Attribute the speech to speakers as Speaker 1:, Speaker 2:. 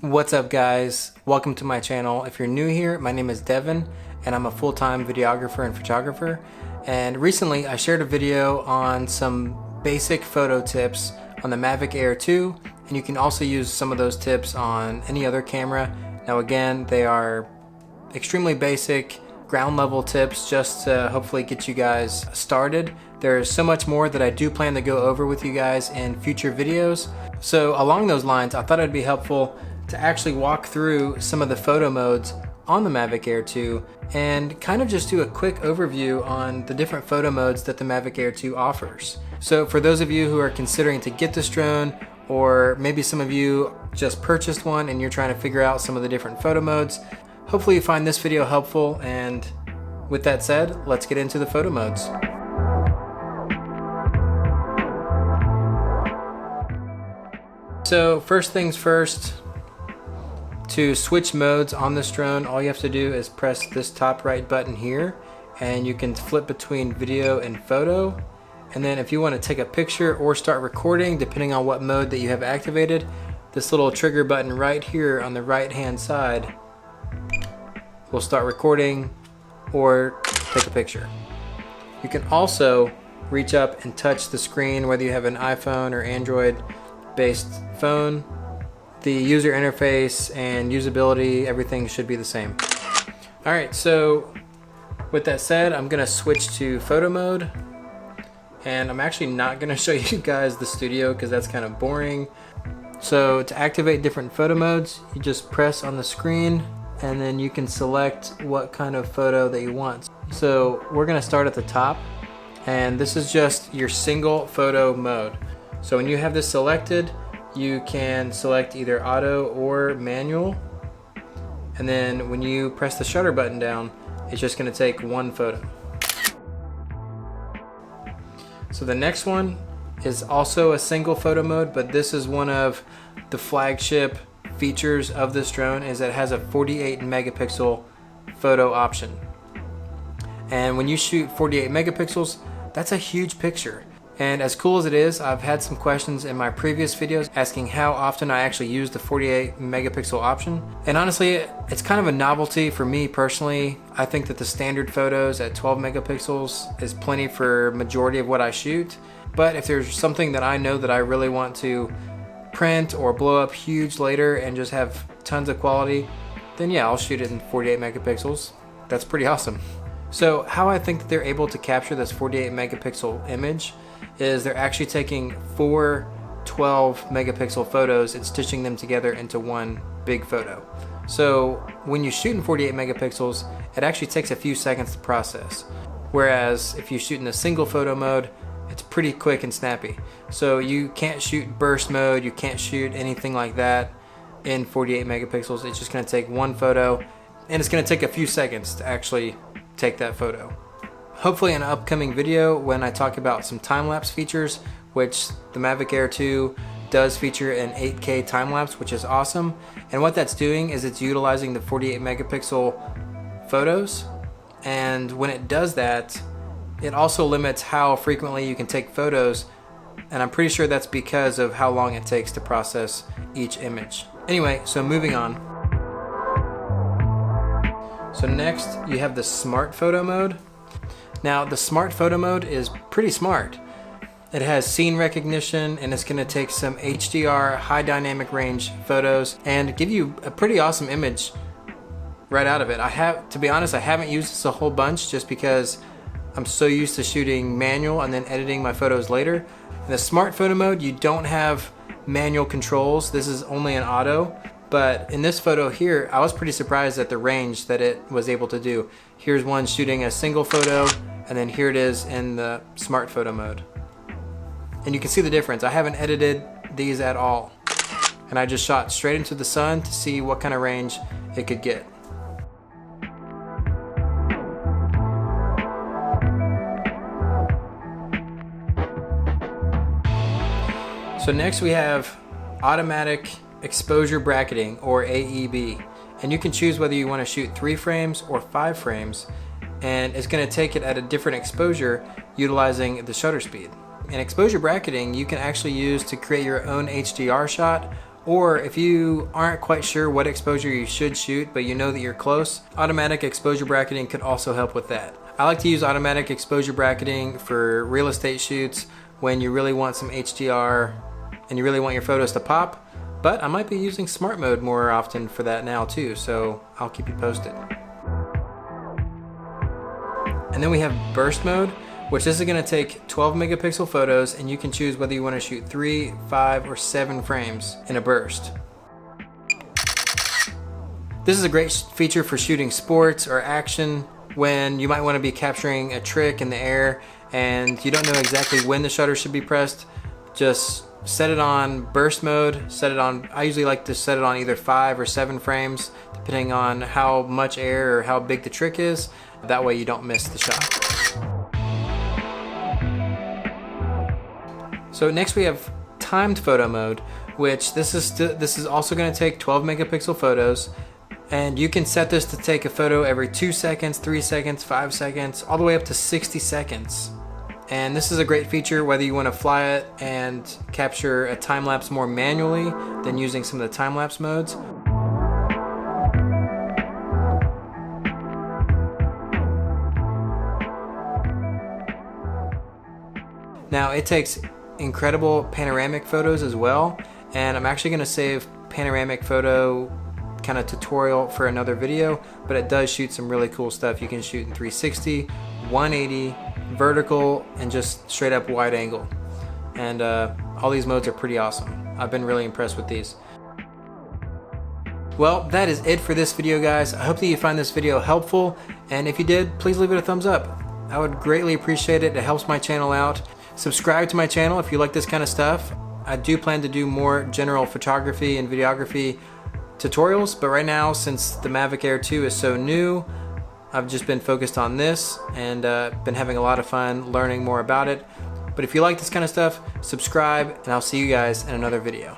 Speaker 1: What's up guys? Welcome to my channel. If you're new here, my name is Devin and I'm a full-time videographer and photographer. And recently I shared a video on some basic photo tips on the Mavic Air 2, and you can also use some of those tips on any other camera. Now again, they are extremely basic, ground level tips just to hopefully get you guys started. There's so much more that I do plan to go over with you guys in future videos. So along those lines, I thought it'd be helpful to actually walk through some of the photo modes on the Mavic Air 2 and kind of just do a quick overview on the different photo modes that the Mavic Air 2 offers. So for those of you who are considering to get this drone, or maybe some of you just purchased one and you're trying to figure out some of the different photo modes, hopefully you find this video helpful. And with that said, let's get into the photo modes. So first things first, to switch modes on this drone, all you have to do is press this top right button here and you can flip between video and photo. And then if you want to take a picture or start recording, depending on what mode that you have activated, this little trigger button right here on the right hand side will start recording or take a picture. You can also reach up and touch the screen, whether you have an iPhone or Android based phone. The user interface and usability, everything should be the same. All right, so with that said, I'm gonna switch to photo mode. And I'm actually not gonna show you guys the studio because that's kind of boring. So to activate different photo modes, you just press on the screen and then you can select what kind of photo that you want. So we're gonna start at the top, and this is just your single photo mode. So when you have this selected, you can select either auto or manual. And then when you press the shutter button down, it's just gonna take one photo. So the next one is also a single photo mode, but this is one of the flagship features of this drone, is that it has a 48 megapixel photo option. And when you shoot 48 megapixels, that's a huge picture. And as cool as it is, I've had some questions in my previous videos asking how often I actually use the 48 megapixel option. And honestly, it's kind of a novelty for me personally. I think that the standard photos at 12 megapixels is plenty for majority of what I shoot. But if there's something that I know that I really want to print or blow up huge later and just have tons of quality, then yeah, I'll shoot it in 48 megapixels. That's pretty awesome. So how I think that they're able to capture this 48 megapixel image is they're actually taking 4 12 megapixel photos and stitching them together into one big photo. So when you shoot in 48 megapixels, it actually takes a few seconds to process. Whereas if you shoot in a single photo mode, it's pretty quick and snappy. So you can't shoot burst mode, you can't shoot anything like that in 48 megapixels. It's just gonna take one photo, and it's gonna take a few seconds to actually take that photo. Hopefully in an upcoming video when I talk about some time-lapse features, which the Mavic Air 2 does feature an 8K time-lapse, which is awesome. And what that's doing is it's utilizing the 48 megapixel photos. And when it does that, it also limits how frequently you can take photos. And I'm pretty sure that's because of how long it takes to process each image. Anyway, so moving on. So next you have the smart photo mode. Now the smart photo mode is pretty smart. It has scene recognition, and it's gonna take some HDR, high dynamic range photos and give you a pretty awesome image right out of it. To be honest, I haven't used this a whole bunch just because I'm so used to shooting manual and then editing my photos later. In the smart photo mode, you don't have manual controls. This is only an auto. But in this photo here, I was pretty surprised at the range that it was able to do. Here's one shooting a single photo, and then here it is in the smart photo mode. And you can see the difference. I haven't edited these at all. And I just shot straight into the sun to see what kind of range it could get. So next we have automatic exposure bracketing, or AEB, and you can choose whether you want to shoot 3 frames or 5 frames, and it's going to take it at a different exposure utilizing the shutter speed. And exposure bracketing you can actually use to create your own HDR shot, Or if you aren't quite sure what exposure you should shoot, but you know that you're close, automatic exposure bracketing could also help with that. I like to use automatic exposure bracketing for real estate shoots when you really want some HDR and you really want your photos to pop, but I might be using smart mode more often for that now too, so I'll keep you posted. And then we have burst mode, which this is going to take 12 megapixel photos, and you can choose whether you want to shoot 3, 5, or 7 frames in a burst. This is a great feature for shooting sports or action when you might want to be capturing a trick in the air and you don't know exactly when the shutter should be pressed. Just set it on burst mode, I usually like to set it on either 5 or 7 frames, depending on how much air or how big the trick is. That way you don't miss the shot. So next we have timed photo mode, which this is also going to take 12 megapixel photos, and you can set this to take a photo every 2 seconds, 3 seconds, 5 seconds, all the way up to 60 seconds. And this is a great feature whether you want to fly it and capture a time lapse more manually than using some of the time lapse modes. Now it takes incredible panoramic photos as well, and I'm actually going to save panoramic photo kind of tutorial for another video, but it does shoot some really cool stuff. You can shoot in 360, 180, vertical, and just straight up wide angle, and all these modes are pretty awesome. I've been really impressed with these. Well, that is it for this video, guys. I hope that you find this video helpful, and if you did, please leave it a thumbs up. I would greatly appreciate it. It helps my channel out. Subscribe to my channel if you like this kind of stuff. I do plan to do more general photography and videography tutorials, but right now, since the Mavic Air 2 is so new, I've just been focused on this and been having a lot of fun learning more about it. But if you like this kind of stuff, subscribe, and I'll see you guys in another video.